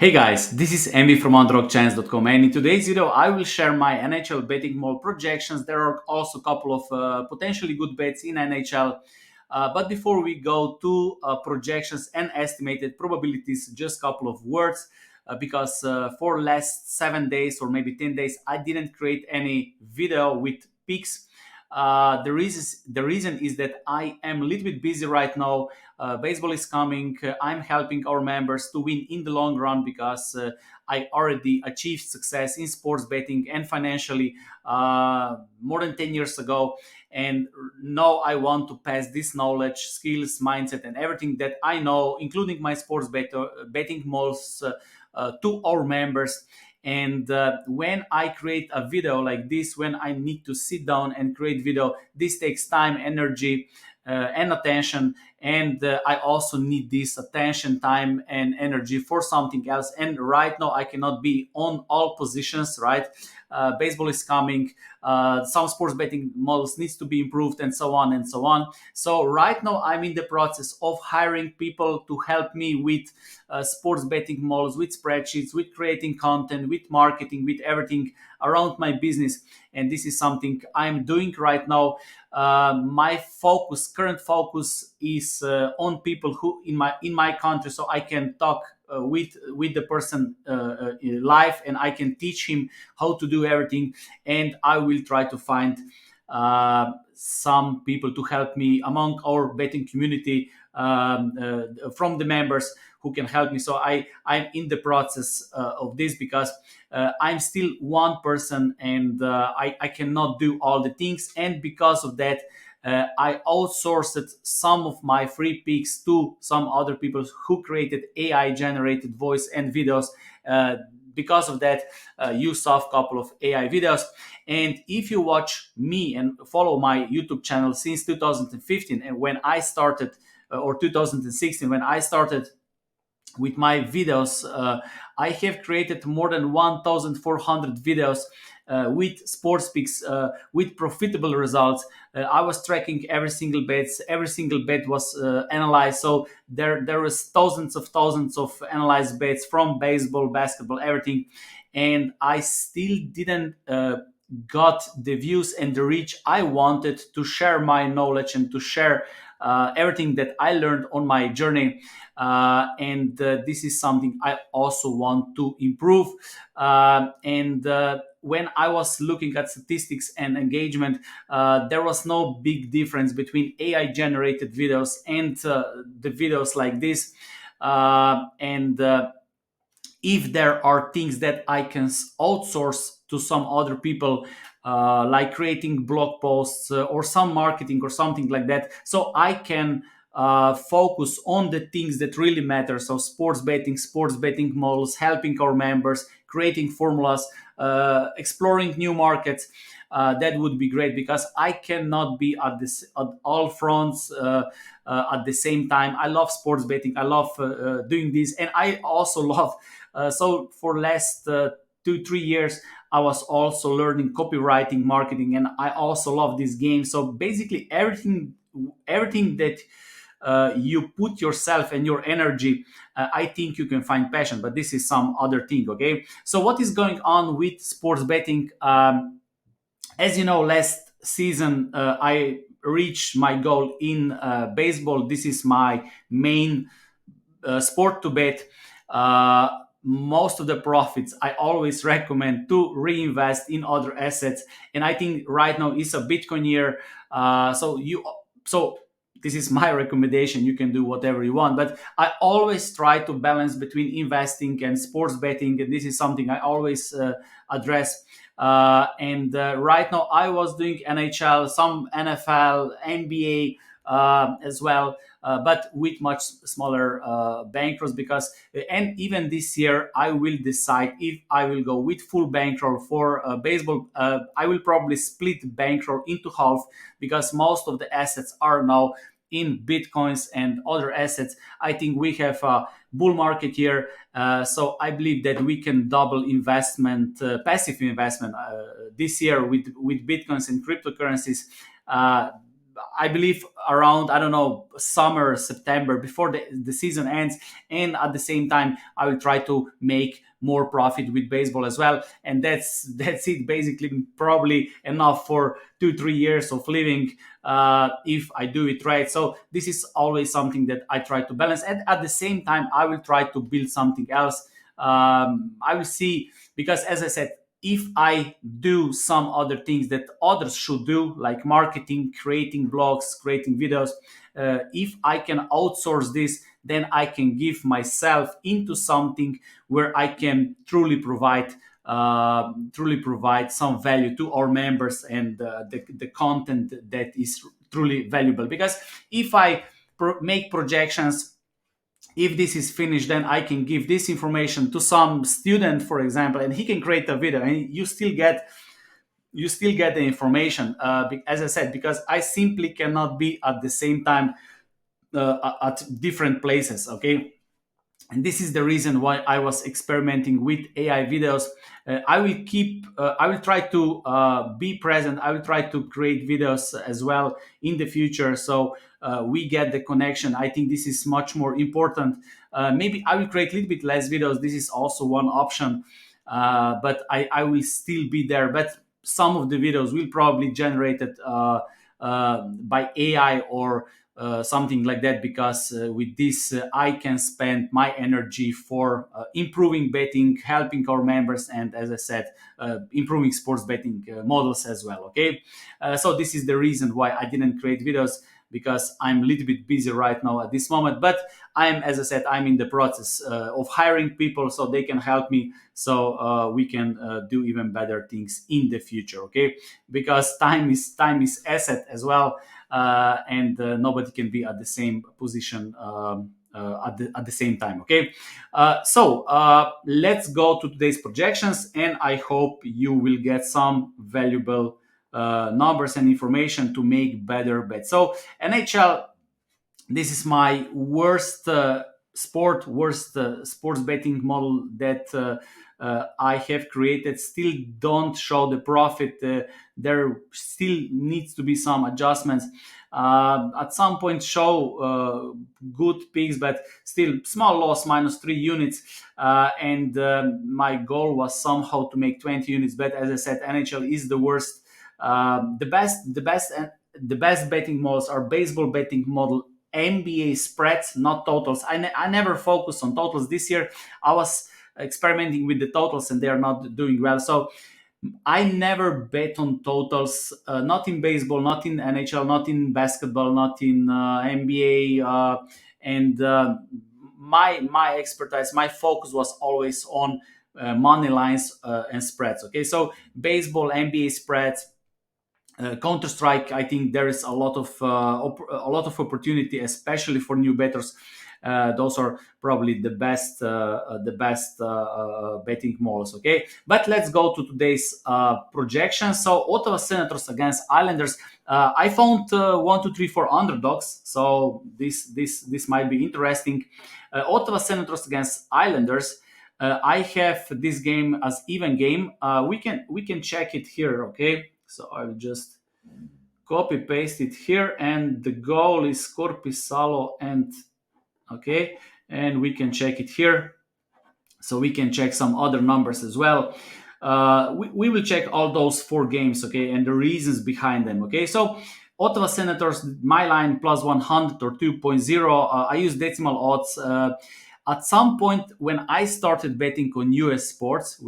Hey guys, this is Emmy from underdogchance.com, and in today's video I will share my NHL betting mall projections. There are also a couple of potentially good bets in NHL. But before we go to projections and estimated probabilities, just a couple of words because for last 7 days or maybe 10 days I didn't create any video with picks. The reason is that I am a little bit busy right now. Baseball is coming. I'm helping our members to win in the long run because I already achieved success in sports betting and financially more than 10 years ago. And now I want to pass this knowledge, skills, mindset, and everything that I know, including my betting malls, to our members. And when I create a video like this, when I need to sit down and create video, this takes time, energy, and attention. And I also need this attention, time, and energy for something else. And right now I cannot be on all positions, right? Baseball is coming. Some sports betting models needs to be improved, and so on and so on. So right now I'm in the process of hiring people to help me with sports betting models, with spreadsheets, with creating content, with marketing, with everything around my business. And this is something I'm doing right now. My current focus is on people who in my country, so I can talk with the person live, and I can teach him how to do everything. And I will try to find some people to help me among our betting community, from the members who can help me. So I'm in the process of this because I'm still one person, and I cannot do all the things. And because of that, I outsourced some of my free picks to some other people who created AI generated voice and videos. Because of that, you saw a couple of AI videos. And if you watch me and follow my YouTube channel since 2015, and when I started, or 2016, when I started with my videos, I have created more than 1,400 videos with sports picks, with profitable results. I was tracking every single bet. Every single bet was analyzed. So there was thousands of analyzed bets from baseball, basketball, everything. And I still didn't got the views and the reach I wanted to share my knowledge and to share everything that I learned on my journey. And this is something I also want to improve. And when I was looking at statistics and engagement, there was no big difference between AI generated videos and the videos like this. And if there are things that I can outsource to some other people, like creating blog posts or some marketing or something like that, so I can focus on the things that really matter. So sports betting models, helping our members, creating formulas, exploring new markets. That would be great because I cannot be at all fronts at the same time. I love sports betting. I love doing this, and I also love. So for last 2-3 years, I was also learning copywriting, marketing, and I also love this game. So basically, everything that you put yourself and your energy, I think you can find passion. But this is some other thing. Okay. So what is going on with sports betting? As you know, last season I reached my goal in baseball. This is my main sport to bet. Most of the profits I always recommend to reinvest in other assets, and I think right now is a Bitcoin year. So this is my recommendation. You can do whatever you want, but I always try to balance between investing and sports betting, and this is something I always address. And right now I was doing NHL, some NFL, NBA as well, but with much smaller bankrolls. Because and even this year I will decide if I will go with full bankroll for baseball. I will probably split bankroll into half because most of the assets are now in bitcoins and other assets. I think we have a bull market here, so I believe that we can double investment, passive investment, this year with bitcoins and cryptocurrencies. I believe around, I don't know, summer, September, before the season ends. And at the same time, I will try to make more profit with baseball as well. And that's it, basically. Probably enough for 2 3 years of living, if I do it right. So this is always something that I try to balance, and at the same time I will try to build something else. I will see, because as I said, if I do some other things that others should do, like marketing, creating blogs, creating videos, if I can outsource this, then I can give myself into something where I can truly provide some value to our members, and the content that is truly valuable. Because if I make projections, if this is finished, then I can give this information to some student, for example, and he can create a video, and you still get the information. As I said, because I simply cannot be at the same time at different places. Okay, and this is the reason why I was experimenting with AI videos. I will try to be present. I will try to create videos as well in the future, so we get the connection. I think this is much more important. Maybe I will create a little bit less videos. This is also one option, but I will still be there. But some of the videos will probably generated by AI or something like that, because with this I can spend my energy for improving betting, helping our members, and as I said, improving sports betting models as well. Okay, so this is the reason why I didn't create videos, because I'm a little bit busy right now at this moment. But as I said, I'm in the process of hiring people so they can help me, so we can do even better things in the future. Okay, because time is asset as well, and nobody can be at the same position at the same time. Okay, so let's go to today's projections, and I hope you will get some valuable numbers and information to make better bets. So NHL, this is my worst sports betting model that I have created. Still don't show the profit. There still needs to be some adjustments. At some point, show good picks, but still small loss, -3 units. And my goal was somehow to make 20 units. But as I said, NHL is the worst. The best betting models are baseball betting model, NBA spreads, not totals. I never focused on totals. This year I was experimenting with the totals, and they are not doing well. So I never bet on totals, not in baseball, not in NHL, not in basketball, not in NBA, and my expertise, my focus was always on money lines and spreads. Okay, so baseball, NBA spreads, Counter Strike. I think there is a lot of opportunity, especially for new bettors. Those are probably the best betting models. Okay, but let's go to today's projections. So Ottawa Senators against Islanders. I found 1 2 3 4 underdogs, so this might be interesting. Ottawa Senators against Islanders. I have this game as even game. We can check it here. Okay, so I'll just copy paste it here, and the goal is Corpusalo, and okay, and we can check it here. So we can check some other numbers as well. We will check all those 4 games, okay, and the reasons behind them. Okay, so Ottawa Senators, my line +100 or 2.0. I use decimal odds. At some point when I started betting on US sports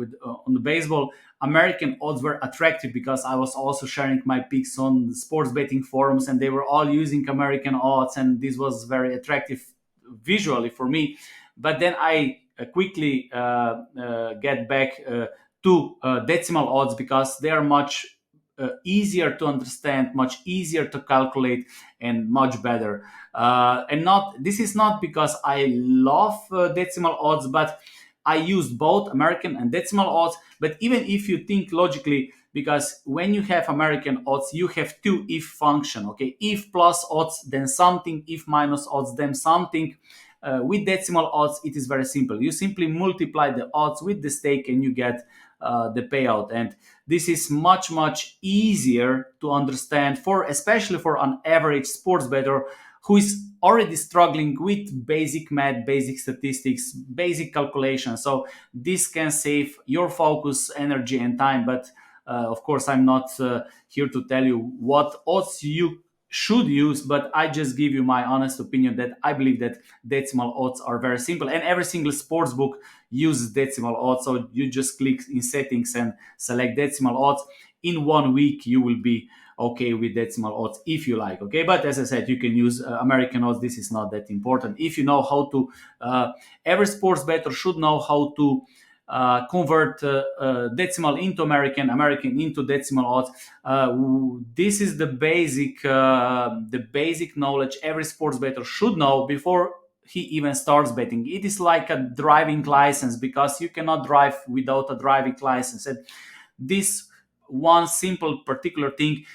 on the baseball, American odds were attractive, because I was also sharing my picks on sports betting forums, and they were all using American odds, and this was very attractive visually for me. But then I quickly get back to decimal odds, because they are much easier to understand, much easier to calculate, and much better. And not this is not because I love decimal odds, but I use both American and decimal odds. But even if you think logically, because when you have American odds, you have two if function. Okay, if plus odds then something, if minus odds then something. With decimal odds, it is very simple. You simply multiply the odds with the stake and you get the payout. And this is much easier to understand for, especially for an average sports bettor who is already struggling with basic math, basic statistics, basic calculations. So this can save your focus, energy, and time. But of course, I'm not here to tell you what odds you should use, but I just give you my honest opinion that I believe that decimal odds are very simple, and every single sports book uses decimal odds. So you just click in settings and select decimal odds. In 1 week, you will be okay with decimal odds if you like. Okay, but as I said, you can use American odds. This is not that important. If you know how to, every sports bettor should know how to convert decimal into American, American into decimal odds. This is the basic knowledge every sports bettor should know before he even starts betting. It is like a driving license, because you cannot drive without a driving license. And this one simple particular thing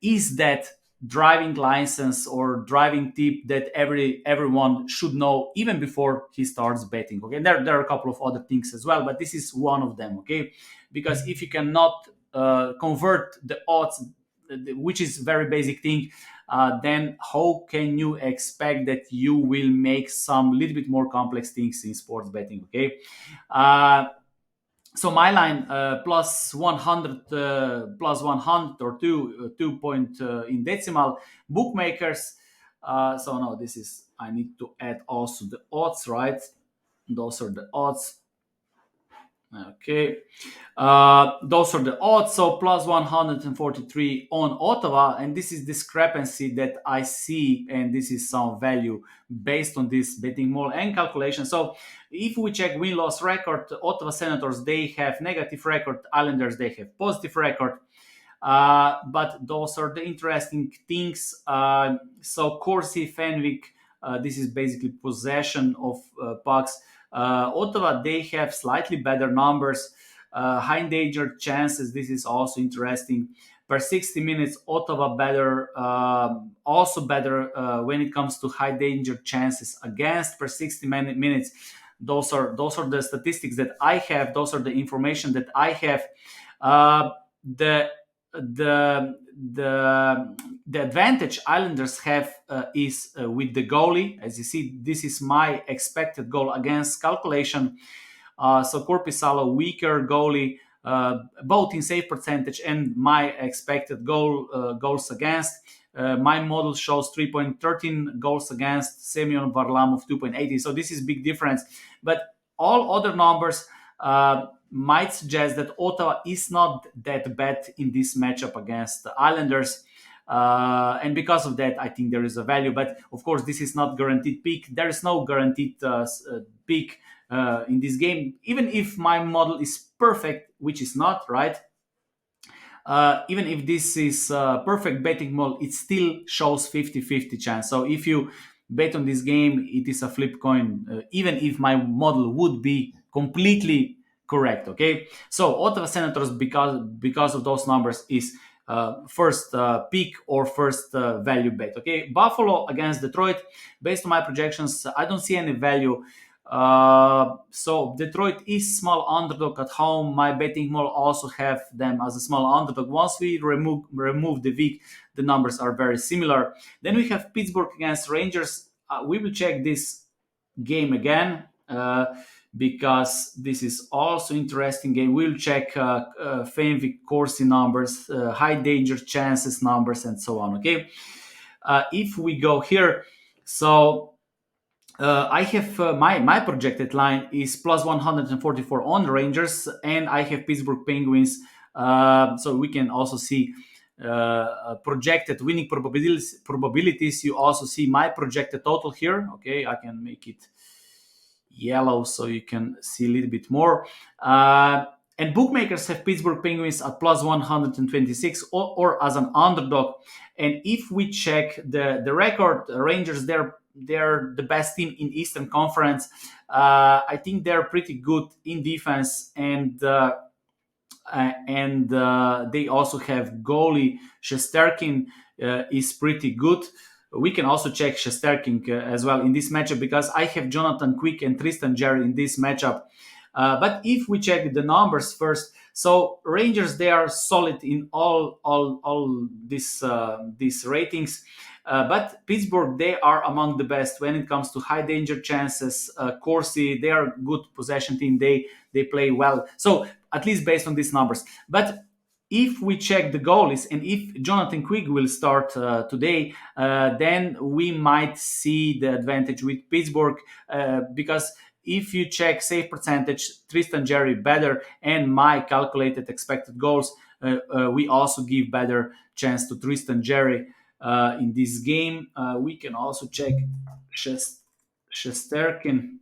is that driving license or driving tip that everyone should know even before he starts betting. Okay, and there are a couple of other things as well, but this is one of them. Okay, because if you cannot convert the odds, which is very basic thing, then how can you expect that you will make some little bit more complex things in sports betting? Okay, so my line plus 100, plus 100 or 2 point in decimal. Bookmakers, so no, this is, I need to add also the odds, right? Those are the odds. Okay, those are the odds. So plus 143 on Ottawa, and this is discrepancy that I see, and this is some value based on this betting model and calculation. So if we check win-loss record, Ottawa Senators, they have negative record. Islanders, they have positive record. But those are the interesting things. So Corsi, Fenwick, this is basically possession of pucks. Ottawa, they have slightly better numbers. High danger chances, this is also interesting. Per 60 minutes, Ottawa better, also better when it comes to high danger chances against per 60 minutes. Those are the statistics that I have. Those are the information that I have. The the the advantage Islanders have is with the goalie. As you see, this is my expected goal against calculation. So Korpisalo, weaker goalie, both in save percentage and my expected goals against. My model shows 3.13 goals against, Semyon Varlamov 2.80. So this is big difference. But all other numbers might suggest that Ottawa is not that bad in this matchup against the Islanders. And because of that, I think there is a value. But of course, this is not guaranteed pick. There is no guaranteed pick in this game. Even if my model is perfect, which is not, right? Even if this is a perfect betting model, it still shows 50-50 chance. So if you bet on this game, it is a flip coin, even if my model would be completely correct. Okay, so Ottawa Senators, because of those numbers, is first pick or first value bet. Okay, Buffalo against Detroit, based on my projections, I don't see any value. So Detroit is small underdog at home. My betting model also have them as a small underdog. Once we remove the week, the numbers are very similar. Then we have Pittsburgh against Rangers. We will check this game again because this is also interesting game. We'll check Fenwick Corsi numbers, high danger chances numbers, and so on. Okay, if we go here, so. I have my projected line is plus 144 on Rangers, and I have Pittsburgh Penguins. So we can also see projected winning probabilities. You also see my projected total here. Okay, I can make it yellow so you can see a little bit more. And bookmakers have Pittsburgh Penguins at plus 126 or as an underdog. And if we check the record, Rangers, they're the best team in Eastern Conference. I think they're pretty good in defense, and they also have goalie Shesterkin is pretty good. We can also check Shesterkin as well in this matchup because I have Jonathan Quick and Tristan Jerry in this matchup. But if we check the numbers first, so Rangers, they are solid in all these ratings. But Pittsburgh, they are among the best when it comes to high danger chances. Corsi, they are good possession team. They play well. So at least based on these numbers. But if we check the goalies and if Jonathan Quick will start today, then we might see the advantage with Pittsburgh because if you check save percentage, Tristan Jerry better, and my calculated expected goals, we also give better chance to Tristan Jerry in this game. We can also check Shesterkin.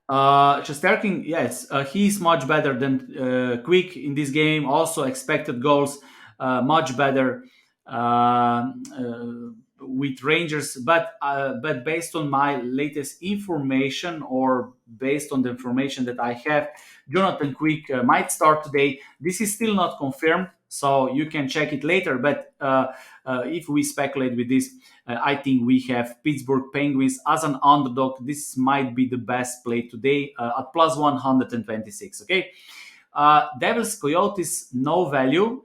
Shesterkin, yes, he's much better than Quick in this game. Also, expected goals much better uh, with Rangers. But based on my latest information, or based on the information that I have, Jonathan Quick might start today. This is still not confirmed, so you can check it later. But if we speculate with this, I think we have Pittsburgh Penguins as an underdog. This might be the best play today at plus 126. Okay. Devils Coyotes, no value.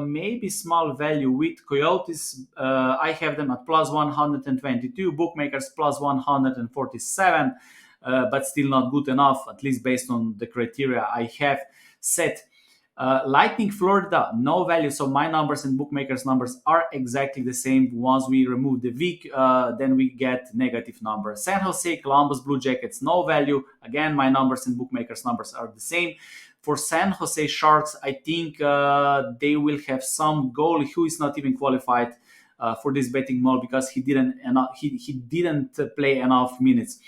Maybe small value with Coyotes. I have them at plus 122. Bookmakers plus 147. But still not good enough, at least based on the criteria I have set. Lightning Florida, no value. So my numbers and bookmakers numbers are exactly the same. Once we remove the week, then we get negative numbers. San Jose Columbus Blue Jackets, no value. Again, my numbers and bookmakers numbers are the same. For San Jose Sharks, I think they will have some goalie who is not even qualified for this betting mall because he didn't play enough minutes.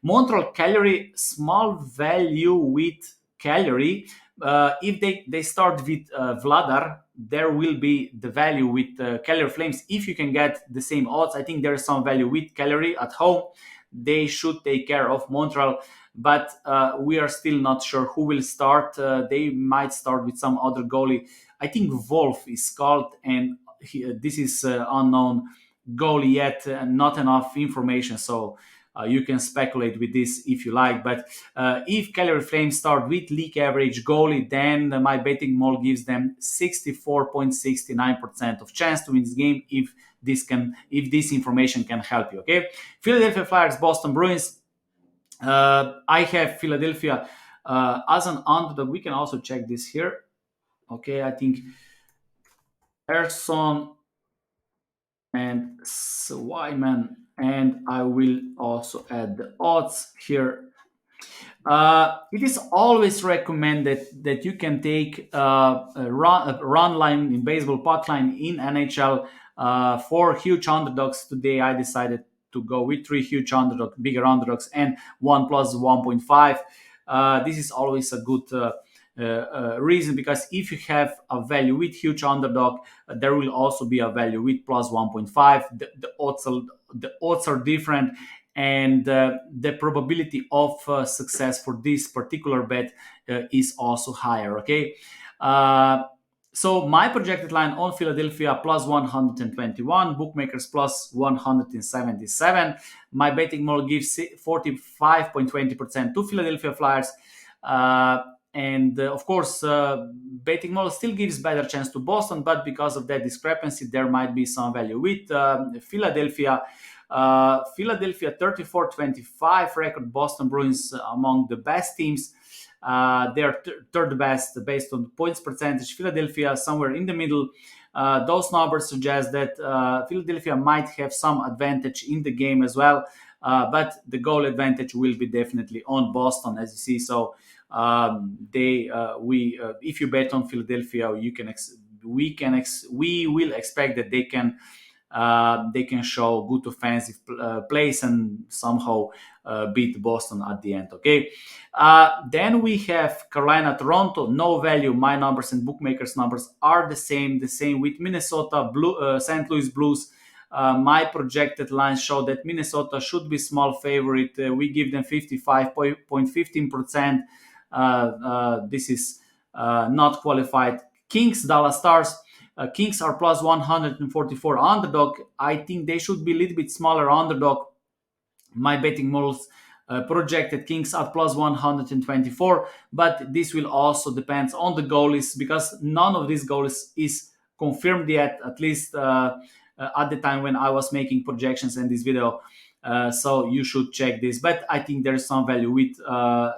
Montreal Calgary, small value with Calgary. If they start with Vladar, there will be the value with Calgary Flames. If you can get the same odds, I think there is some value with Calgary at home. They should take care of Montreal, but we are still not sure who will start. They might start with some other goalie. I think Wolf is called, and this is unknown goalie yet, not enough information. So you can speculate with this if you like. But if Calgary Flames start with league average goalie, then my betting model gives them 64.69% of chance to win this game if this information can help you. Okay, Philadelphia Flyers, Boston Bruins. I have Philadelphia as an underdog. We can also check this here. Okay, I think Erson and Swyman, and I will also add the odds here. It is always recommended that you can take a run line in baseball, puck line in NHL for huge underdogs. Today, I decided to go with three huge underdogs, bigger underdogs, and 1+1.5. This is always a good reason because if you have a value with huge underdog, there will also be a value with plus 1.5. The odds are different, and the probability of success for this particular bet is also higher. Okay. So my projected line on Philadelphia plus 121, bookmakers plus 177. My betting model gives 45.20% to Philadelphia Flyers. And of course, betting model still gives better chance to Boston, but because of that discrepancy, there might be some value with Philadelphia. Philadelphia 34-25 record. Boston Bruins among the best teams. They are third best based on points percentage. Philadelphia somewhere in the middle. Those numbers suggest that Philadelphia might have some advantage in the game as well, but the goal advantage will be definitely on Boston, as you see. So if you bet on Philadelphia, we will expect that they can show good offensive plays and somehow beat Boston at the end. Okay. Then we have Carolina, Toronto, no value. My numbers and bookmakers numbers are the same. The same with Minnesota, St. Louis Blues. My projected lines show that Minnesota should be small favorite. We give them 55.15%. This is not qualified. Kings, Dallas Stars. Kings are plus 144. Underdog, I think they should be a little bit smaller. Underdog, my betting models projected Kings at plus 124, but this will also depend on the goalies because none of these goalies is confirmed yet, at least at the time when I was making projections in this video. So you should check this, but I think there is some value with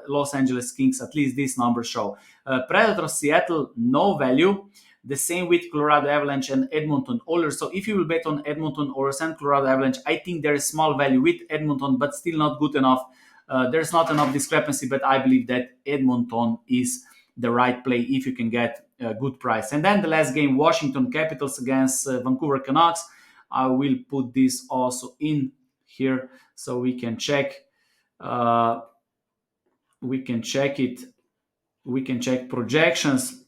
Los Angeles Kings. At least these numbers show. Predators Seattle, no value. The same with Colorado Avalanche and Edmonton Oilers. So if you will bet on Edmonton Oilers and Colorado Avalanche, I think there is small value with Edmonton, but still not good enough. There's not enough discrepancy, but I believe that Edmonton is the right play if you can get a good price. And then the last game, Washington Capitals against Vancouver Canucks. I will put this also in here so we can check. We can check it. We can check projections.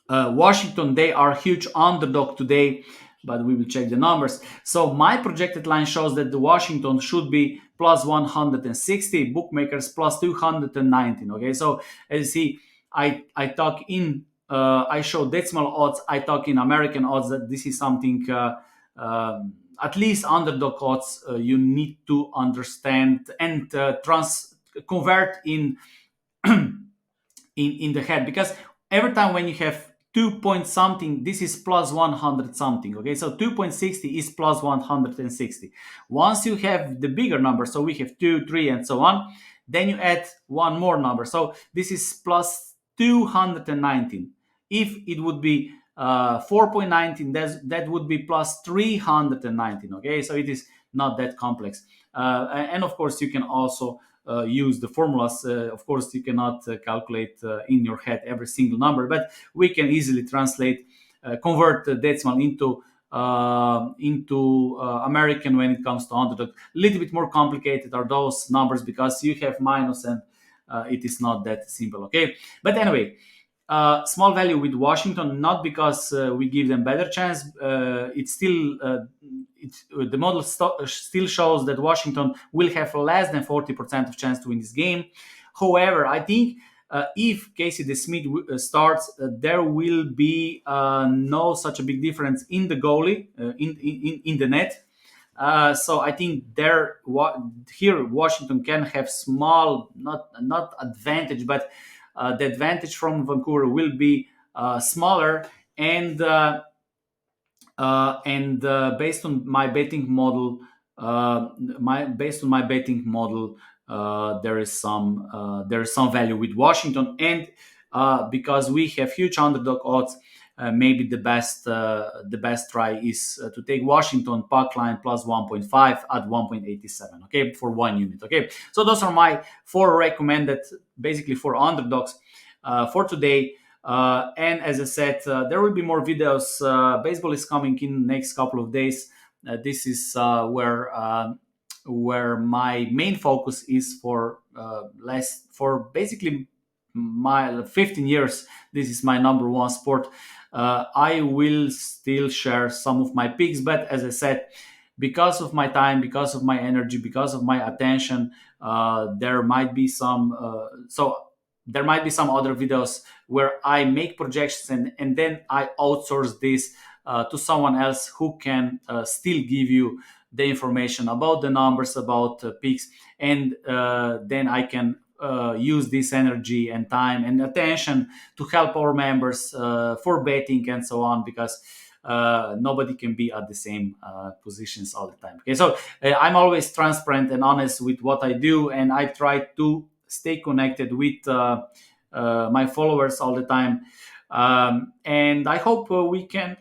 Washington, they are huge underdog today, but we will check the numbers. So my projected line shows that the Washington should be plus 160, bookmakers plus 219. Okay, so as you see, I talk in I show decimal odds. I talk in American odds that this is something at least underdog odds you need to understand and convert in the head, because every time when you have 2 point something, this is plus 100 something. Okay, so 2.60 is plus 160. Once you have the bigger number, so we have 2, 3 and so on, then you add one more number, so this is plus 219. If it would be 4.19, that would be plus 319. Okay, so it is not that complex. And of course you can also use the formulas. Of course, you cannot calculate in your head every single number, but we can easily translate, convert the decimal into American when it comes to underdog. A little bit more complicated are those numbers because you have minus and it is not that simple. Okay, but anyway. Small value with Washington, not because we give them better chance. It's still the model still shows that Washington will have less than 40% of chance to win this game. However, I think if Casey DeSmith starts, there will be no such a big difference in the goalie in the net. So I think here Washington can have small, not advantage, but the advantage from Vancouver will be smaller, and based on my betting model, there is some value with Washington, and because we have huge underdog odds, maybe the best try is to take Washington puck line plus 1.5 at 1.87. Okay, for 1 unit. Okay, so those are my 4 recommended, basically 4 underdogs for today. And as I said, there will be more videos. Baseball is coming in next couple of days. This is where my main focus is for basically my 15 years. This is my number one sport. I will still share some of my picks, but as I said, because of my time, because of my energy, because of my attention, there might be some other videos where I make projections and then I outsource this to someone else who can still give you the information about the numbers, about picks, and then I can use this energy and time and attention to help our members for betting and so on, because nobody can be at the same positions all the time. Okay, so I'm always transparent and honest with what I do, and I try to stay connected with my followers all the time, and I hope we can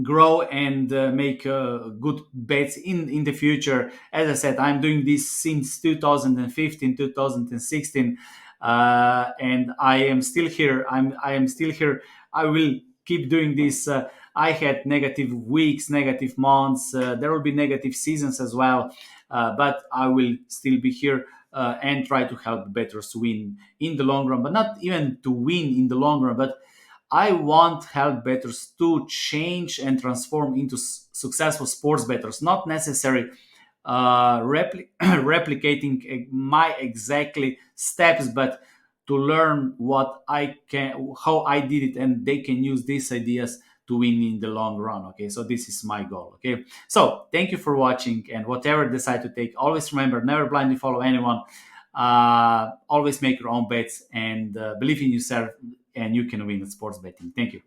grow and make good bets in the future. As I said, I'm doing this since 2015, 2016, and I am still here. I am still here. I will keep doing this. I had negative weeks, negative months. There will be negative seasons as well, but I will still be here and try to help bettors win in the long run, but not even to win in the long run, but I want help bettors to change and transform into successful sports bettors, not necessarily replicating my exactly steps, but to learn what I can, how I did it, and they can use these ideas to win in the long run. Okay, so this is my goal. Okay, so thank you for watching, and whatever you decide to take, always remember, never blindly follow anyone. Always make your own bets, and believe in yourself, and you can win at sports betting. Thank you.